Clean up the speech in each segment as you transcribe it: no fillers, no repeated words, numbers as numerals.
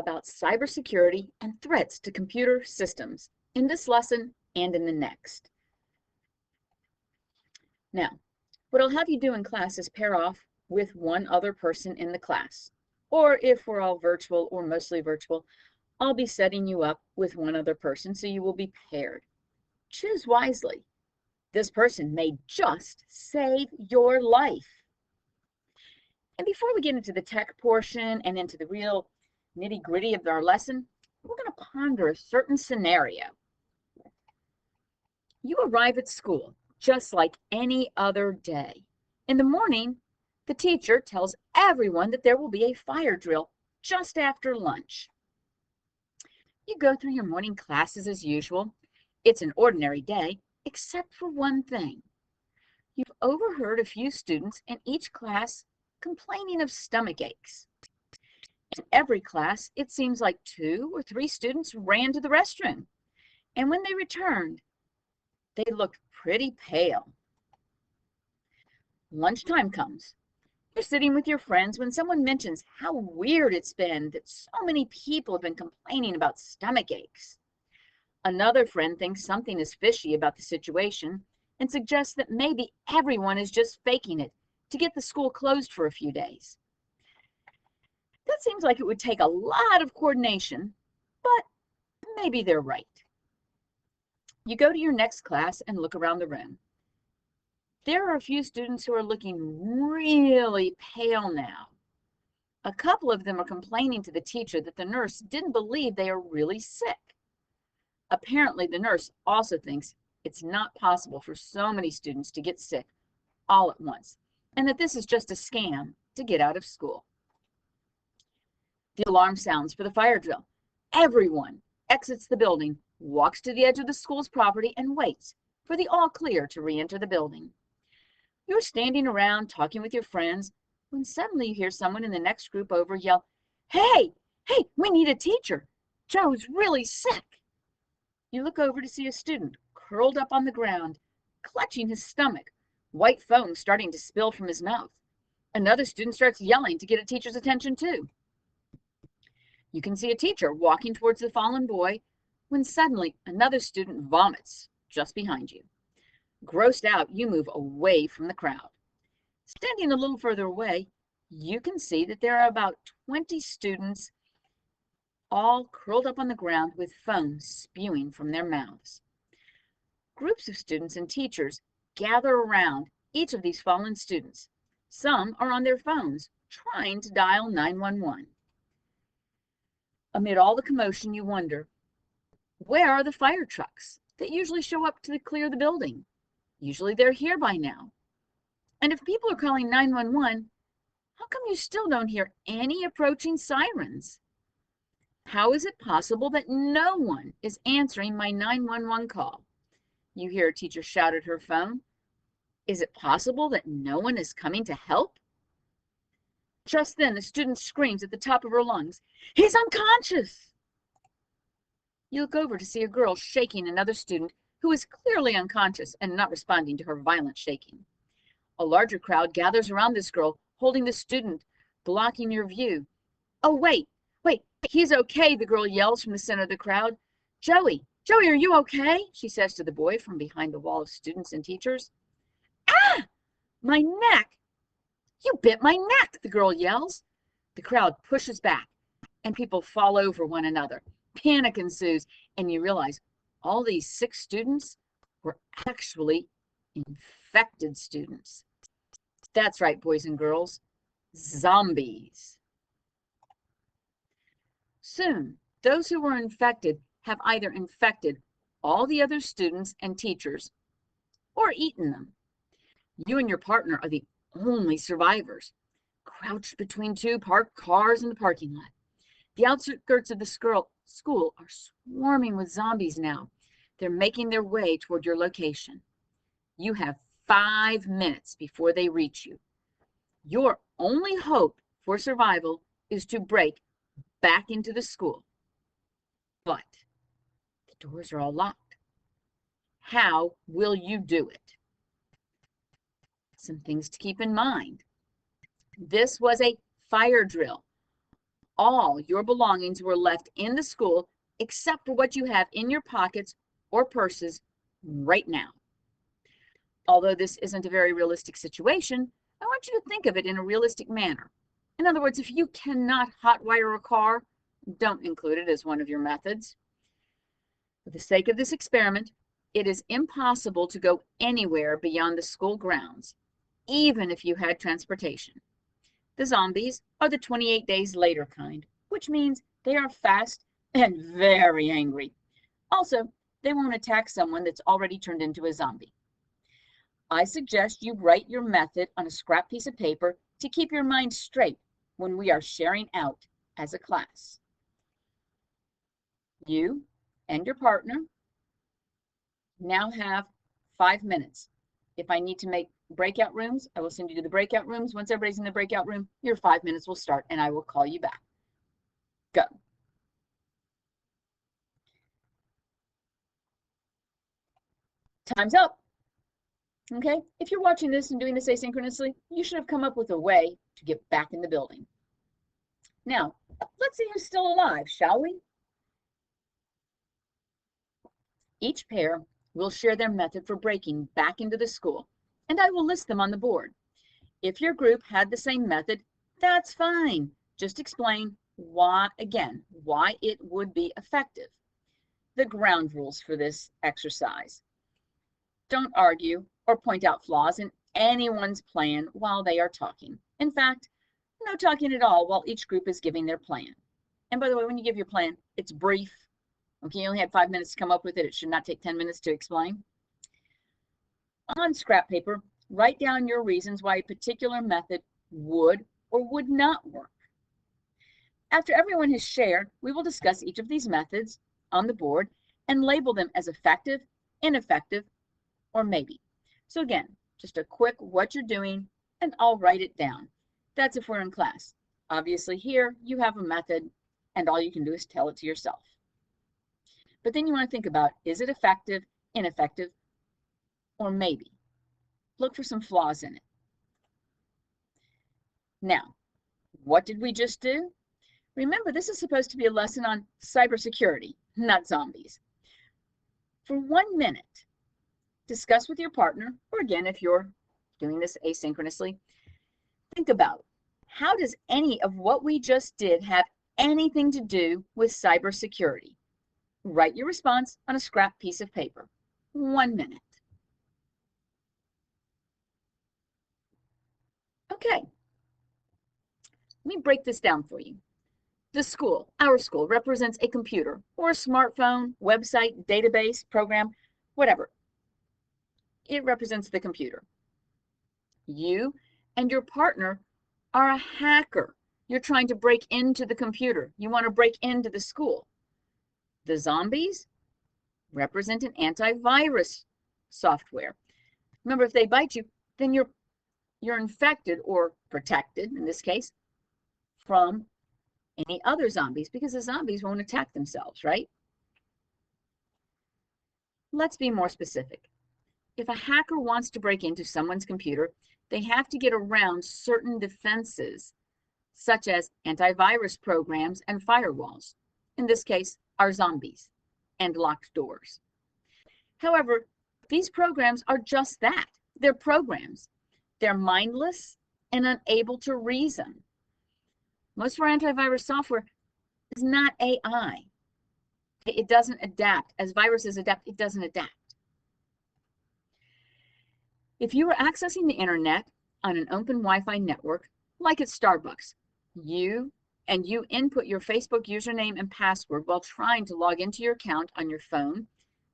about cybersecurity and threats to computer systems in this lesson and in the next. Now, what I'll have you do in class is pair off with one other person in the class. Or if we're all virtual or mostly virtual, I'll be setting you up with one other person, so you will be paired. Choose wisely. This person may just save your life. And before we get into the tech portion and into the real nitty-gritty of our lesson, we're going to ponder a certain scenario. You arrive at school just like any other day. In the morning, the teacher tells everyone that there will be a fire drill just after lunch. You go through your morning classes as usual. It's an ordinary day, except for one thing. You've overheard a few students in each class complaining of stomach aches. In every class, it seems like 2 or 3 students ran to the restroom, and when they returned, they looked pretty pale. Lunchtime comes. You're sitting with your friends when someone mentions how weird it's been that so many people have been complaining about stomach aches. Another friend thinks something is fishy about the situation and suggests that maybe everyone is just faking it to get the school closed for a few days. That seems like it would take a lot of coordination, but maybe they're right. You go to your next class and look around the room. There are a few students who are looking really pale now. A couple of them are complaining to the teacher that the nurse didn't believe they are really sick. Apparently, the nurse also thinks it's not possible for so many students to get sick all at once, and that this is just a scam to get out of school. The alarm sounds for the fire drill. Everyone exits the building, walks to the edge of the school's property, and waits for the all clear to re-enter the building. You're standing around talking with your friends when suddenly you hear someone in the next group over yell, "Hey, we need a teacher. Joe's really sick." You look over to see a student curled up on the ground, clutching his stomach, white foam starting to spill from his mouth. Another student starts yelling to get a teacher's attention too. You can see a teacher walking towards the fallen boy when suddenly another student vomits just behind you. Grossed out, you move away from the crowd. Standing a little further away, you can see that there are about 20 students all curled up on the ground with foam spewing from their mouths. Groups of students and teachers gather around each of these fallen students. Some are on their phones trying to dial 911. Amid all the commotion, you wonder, where are the fire trucks that usually show up to clear the building? Usually they're here by now. And if people are calling 911, how come you still don't hear any approaching sirens? How is it possible that no one is answering my 911 call? You hear a teacher shout at her phone. Is it possible that no one is coming to help? Just then, a student screams at the top of her lungs, "He's unconscious!" You look over to see a girl shaking another student who is clearly unconscious and not responding to her violent shaking. A larger crowd gathers around this girl, holding the student, blocking your view. "Oh, wait, he's okay," the girl yells from the center of the crowd. Joey, are you okay?" she says to the boy from behind the wall of students and teachers. "Ah, my neck! You bit my neck," the girl yells. The crowd pushes back, and people fall over one another. Panic ensues, and you realize all these sick students were actually infected students. That's right, boys and girls, zombies. Soon, those who were infected have either infected all the other students and teachers or eaten them. You and your partner are the only survivors, crouched between 2 parked cars in the parking lot. The outskirts of the school are swarming with zombies now. They're making their way toward your location. You have 5 minutes before they reach you. Your only hope for survival is to break back into the school. But the doors are all locked. How will you do it? Some things to keep in mind. This was a fire drill. all your belongings were left in the school except for what you have in your pockets or purses right now. Although this isn't a very realistic situation, I want you to think of it in a realistic manner. In other words, if you cannot hotwire a car, don't include it as one of your methods. For the sake of this experiment, it is impossible to go anywhere beyond the school grounds, even if you had transportation. The zombies are the 28 days later kind, which means they are fast and very angry. Also, they won't attack someone that's already turned into a zombie. I suggest you write your method on a scrap piece of paper to keep your mind straight when we are sharing out as a class. You and your partner now have 5 minutes. If I need to make breakout rooms, I will send you to the breakout rooms. Once everybody's in the breakout room, your 5 minutes will start and I will call you back. Go. Time's up. Okay, if you're watching this and doing this asynchronously, you should have come up with a way to get back in the building. Now, let's see who's still alive, shall we? Each pair will share their method for breaking back into the school, and I will list them on the board. If your group had the same method, that's fine. Just explain why it would be effective. The ground rules for this exercise. Don't argue or point out flaws in anyone's plan while they are talking. In fact, no talking at all while each group is giving their plan. And by the way, when you give your plan, it's brief. Okay, you only had 5 minutes to come up with it. It should not take 10 minutes to explain. On scrap paper, write down your reasons why a particular method would or would not work. After everyone has shared, we will discuss each of these methods on the board and label them as effective, ineffective, or maybe. So again, just a quick what you're doing, and I'll write it down. That's if we're in class. Obviously here, you have a method, and all you can do is tell it to yourself. But then you want to think about, is it effective, ineffective, or maybe? Look for some flaws in it. Now, what did we just do? Remember, this is supposed to be a lesson on cybersecurity, not zombies. For 1 minute, discuss with your partner, or again, if you're doing this asynchronously, think about, how does any of what we just did have anything to do with cybersecurity? Write your response on a scrap piece of paper. 1 minute. Okay. Let me break this down for you. The school, our school, represents a computer or a smartphone, website, database, program, whatever. It represents the computer. You and your partner are a hacker. You're trying to break into the computer. You want to break into the school. The zombies represent an antivirus software. Remember, if they bite you, then you're infected or protected, in this case, from any other zombies, because the zombies won't attack themselves, right? Let's be more specific. If a hacker wants to break into someone's computer, they have to get around certain defenses, such as antivirus programs and firewalls. In this case, are zombies and locked doors. However, these programs are just that. They're programs. They're mindless and unable to reason. Most of our antivirus software is not AI. It doesn't adapt. As viruses adapt, it doesn't adapt. If you are accessing the internet on an open Wi-Fi network, like at Starbucks, you input your Facebook username and password while trying to log into your account on your phone,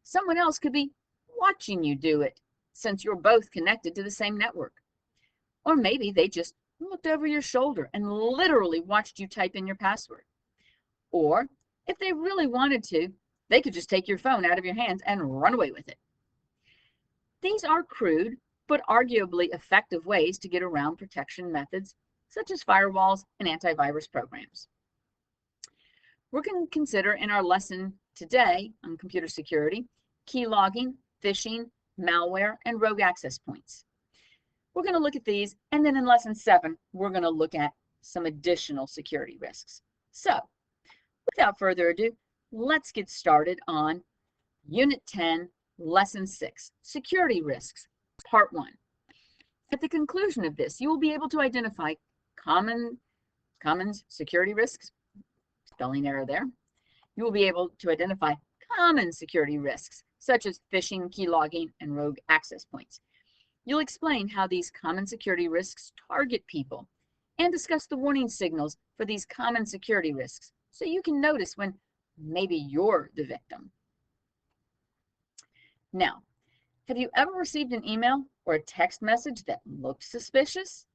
someone else could be watching you do it, since you're both connected to the same network. Or maybe they just looked over your shoulder and literally watched you type in your password. Or if they really wanted to, they could just take your phone out of your hands and run away with it. These are crude, but arguably effective ways to get around protection methods, such as firewalls and antivirus programs. We're going to consider in our lesson today on computer security, key logging, phishing, malware, and rogue access points. We're going to look at these, and then in lesson 7, we're going to look at some additional security risks. So, without further ado, let's get started on Unit 10, Lesson 6, Security Risks, Part 1. At the conclusion of this, you will be able to identify common security risks, spelling error there. You will be able to identify common security risks, such as phishing, keylogging, and rogue access points. You'll explain how these common security risks target people and discuss the warning signals for these common security risks so you can notice when maybe you're the victim. Now, have you ever received an email or a text message that looked suspicious?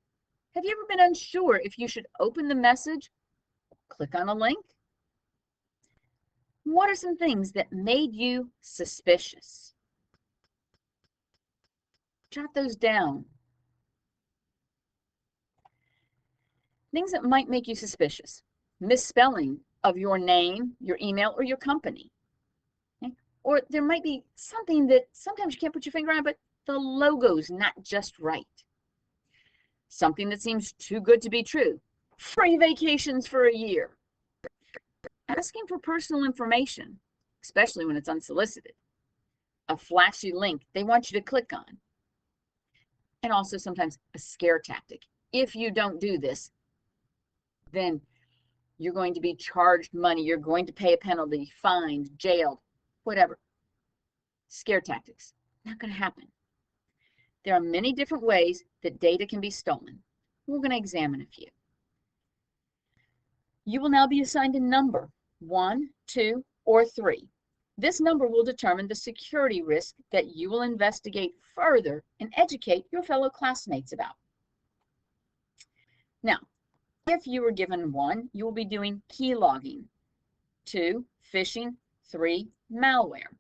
Have you ever been unsure if you should open the message, click on a link? What are some things that made you suspicious? Jot those down. Things that might make you suspicious. Misspelling of your name, your email, or your company. Okay? Or there might be something that sometimes you can't put your finger on, but the logo's not just right. Something that seems too good to be true. Free vacations for a year. Asking for personal information, especially when it's unsolicited. A flashy link they want you to click on. And also sometimes a scare tactic. If you don't do this, then you're going to be charged money, you're going to pay a penalty, fined, jailed, whatever. Scare tactics, not going to happen. There are many different ways that data can be stolen. We're going to examine a few. You will now be assigned a number, 1, 2, or 3. This number will determine the security risk that you will investigate further and educate your fellow classmates about. Now, if you were given 1, you will be doing keylogging, 2, phishing, 3, malware.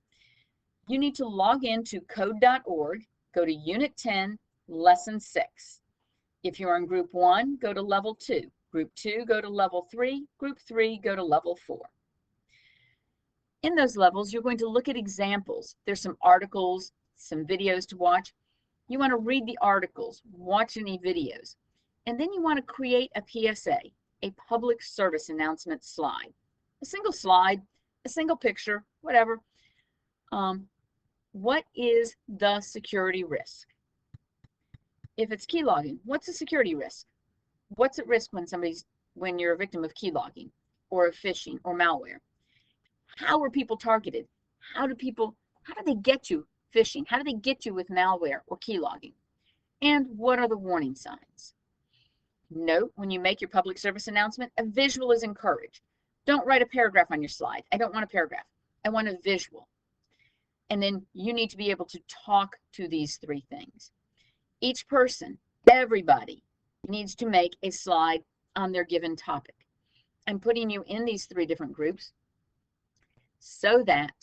You need to log into code.org, go to Unit 10, Lesson 6. If you're in Group 1, go to Level 2. Group 2, go to Level 3. Group 3, go to Level 4. In those levels, you're going to look at examples. There's some articles, some videos to watch. You want to read the articles, watch any videos. And then you want to create a PSA, a public service announcement slide. A single slide, a single picture, whatever. What is the security risk? If it's keylogging, what's the security risk? What's at risk when you're a victim of keylogging or of phishing or malware? How are people targeted? How do they get you phishing? How do they get you with malware or keylogging? And what are the warning signs? Note, when you make your public service announcement, a visual is encouraged. Don't write a paragraph on your slide. I don't want a paragraph. I want a visual. And then you need to be able to talk to these 3 things. Each person, everybody, needs to make a slide on their given topic. I'm putting you in these 3 different groups so that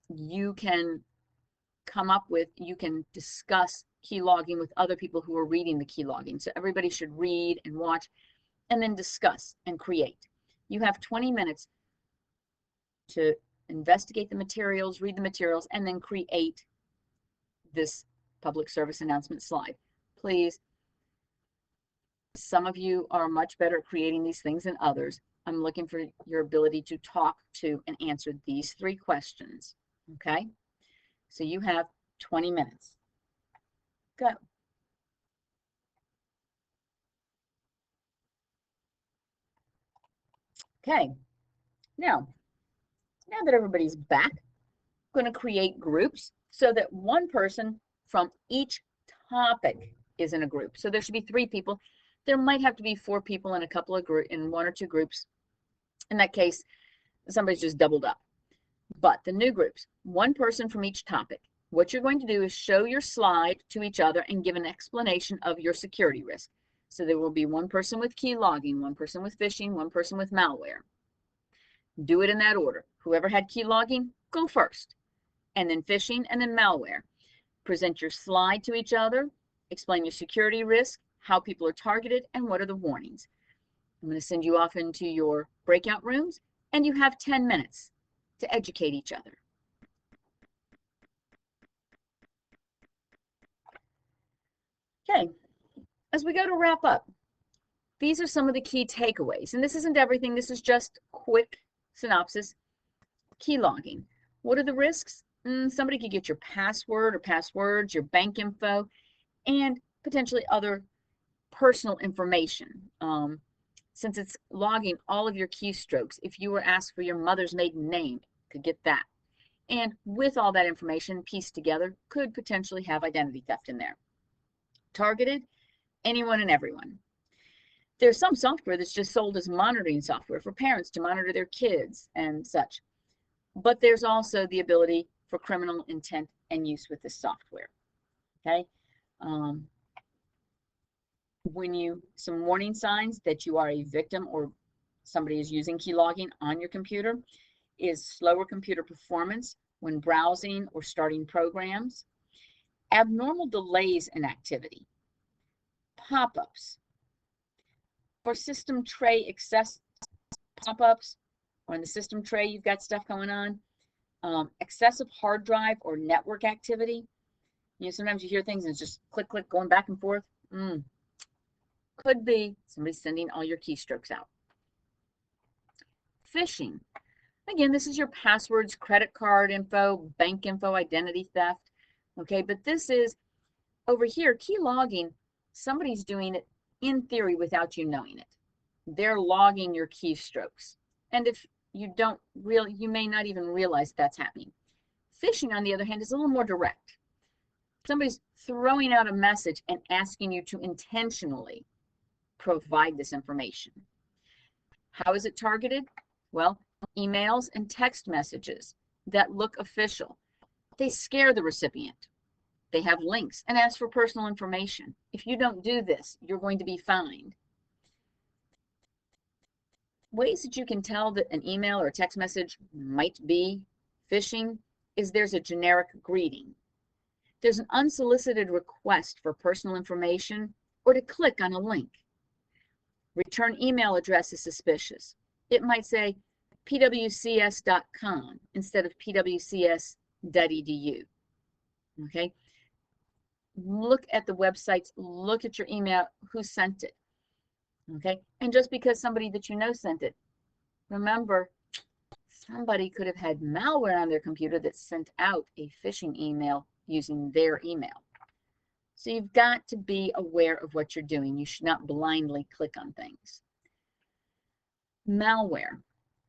you can you can discuss keylogging with other people who are reading the keylogging. So everybody should read and watch and then discuss and create. You have 20 minutes to investigate the materials, read the materials, and then create this public service announcement slide. Please, some of you are much better at creating these things than others. I'm looking for your ability to talk to and answer these 3 questions, okay? So you have 20 minutes. Go. Okay, now that everybody's back, I'm going to create groups so that one person from each topic is in a group. So there should be 3 people. There might have to be 4 people in in 1 or 2 groups. In that case, somebody's just doubled up. But the new groups, 1 person from each topic. What you're going to do is show your slide to each other and give an explanation of your security risk. So there will be 1 person with keylogging, 1 person with phishing, 1 person with malware. Do it in that order. Whoever had keylogging, go first. And then phishing, and then malware. Present your slide to each other, explain your security risk, how people are targeted, and what are the warnings. I'm going to send you off into your breakout rooms, and you have 10 minutes to educate each other. Okay, as we go to wrap up, these are some of the key takeaways. And this isn't everything. This is just quick synopsis. Key logging. What are the risks? Somebody could get your password or passwords, your bank info, and potentially other personal information. Since it's logging all of your keystrokes, if you were asked for your mother's maiden name, could get that. And with all that information pieced together, could potentially have identity theft in there. Targeted, anyone and everyone. There's some software that's just sold as monitoring software for parents to monitor their kids and such. But there's also the ability for criminal intent and use with this software. Okay. Some warning signs that you are a victim or somebody is using key logging on your computer is slower computer performance when browsing or starting programs, abnormal delays in activity, pop-ups, for system tray access pop-ups, or in the system tray you've got stuff going on, excessive hard drive or network activity. Sometimes you hear things and it's just click, click, going back and forth. Could be somebody sending all your keystrokes out. Phishing. Again, this is your passwords, credit card info, bank info, identity theft. Okay, but this is over here, key logging. Somebody's doing it in theory without you knowing it. They're logging your keystrokes. And if you don't really, you may not even realize that's happening. Phishing, on the other hand, is a little more direct. Somebody's throwing out a message and asking you to intentionally provide this information. How is it targeted? Well, emails and text messages that look official. They scare the recipient. They have links and ask for personal information. If you don't do this, you're going to be fined. Ways that you can tell that an email or a text message might be phishing is there's a generic greeting. There's an unsolicited request for personal information or to click on a link. Return email address is suspicious. It might say pwcs.com instead of pwcs.edu. Okay? Look at the websites, look at your email, who sent it. Okay? And just because somebody that you know sent it, remember, somebody could have had malware on their computer that sent out a phishing email using their email. So you've got to be aware of what you're doing. You should not blindly click on things. Malware,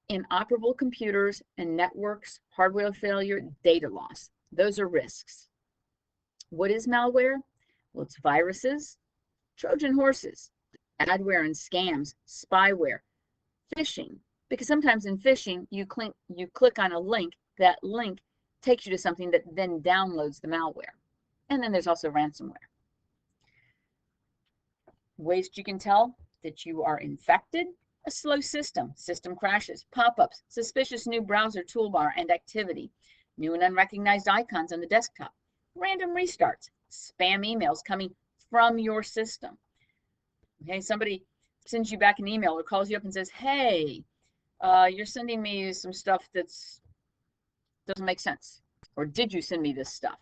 inoperable computers and networks, hardware failure, data loss. Those are risks. What is malware? Well, it's viruses, Trojan horses, adware and scams, spyware, phishing. Because sometimes in phishing, you click on a link, that link takes you to something that then downloads the malware. And then there's also ransomware. Ways that you can tell that you are infected: a slow system, system crashes, pop-ups, suspicious new browser toolbar and activity, new and unrecognized icons on the desktop, random restarts, spam emails coming from your system. Okay, somebody sends you back an email or calls you up and says, hey, you're sending me some stuff that's doesn't make sense. Or did you send me this stuff?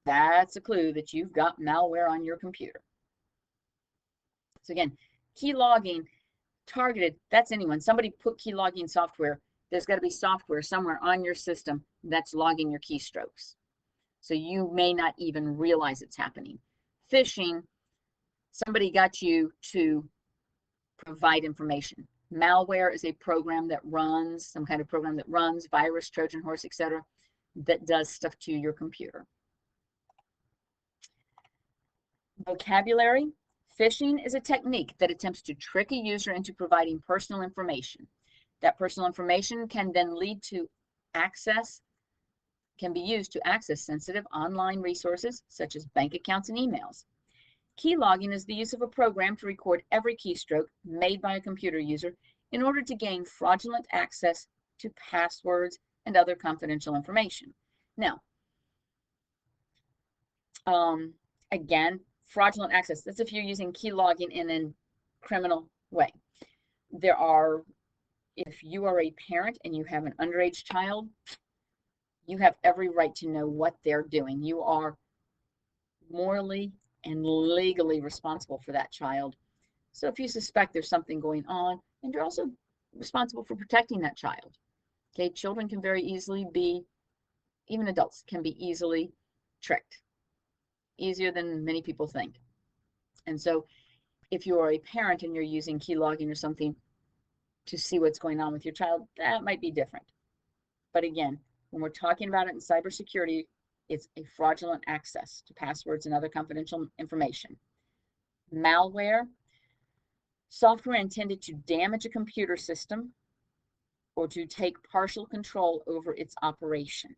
That's a clue that you've got malware on your computer. So again, key logging, targeted, that's anyone. Somebody put key logging software. There's got to be software somewhere on your system that's logging your keystrokes. So you may not even realize it's happening. Phishing, somebody got you to provide information. Malware is a program that runs, some kind of program that runs, virus, Trojan horse, etc., that does stuff to your computer. Vocabulary. Phishing is a technique that attempts to trick a user into providing personal information. That personal information can then lead to access, can be used to access sensitive online resources such as bank accounts and emails. Key logging is the use of a program to record every keystroke made by a computer user in order to gain fraudulent access to passwords and other confidential information. Now, again, fraudulent access, that's if you're using key logging in a criminal way. There are, if you are a parent and you have an underage child, you have every right to know what they're doing. You are morally and legally responsible for that child. So if you suspect there's something going on, and you're also responsible for protecting that child. Okay, children can very easily be, even adults can be easily tricked, easier than many people think. And so if you are a parent and you're using key logging or something to see what's going on with your child, that might be different. But again, when we're talking about it in cybersecurity, it's a fraudulent access to passwords and other confidential information. Malware, software intended to damage a computer system or to take partial control over its operation.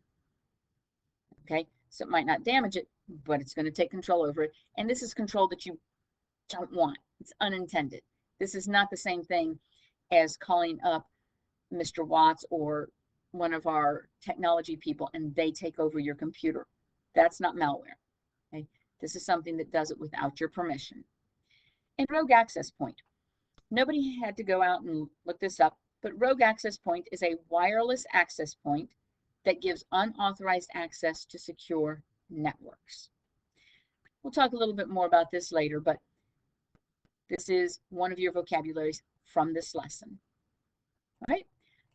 Okay, so it might not damage it, but it's going to take control over it. And this is control that you don't want. It's unintended. This is not the same thing as calling up Mr. Watts or one of our technology people and they take over your computer. That's not malware. Okay? This is something that does it without your permission. And rogue access point. Nobody had to go out and look this up, but rogue access point is a wireless access point that gives unauthorized access to secure networks. We'll talk a little bit more about this later, but this is one of your vocabularies from this lesson. All right.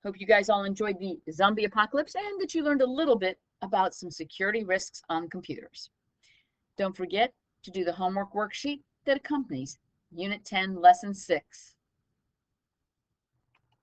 Hope you guys all enjoyed the zombie apocalypse and that you learned a little bit about some security risks on computers. Don't forget to do the homework worksheet that accompanies Unit 10, Lesson 6.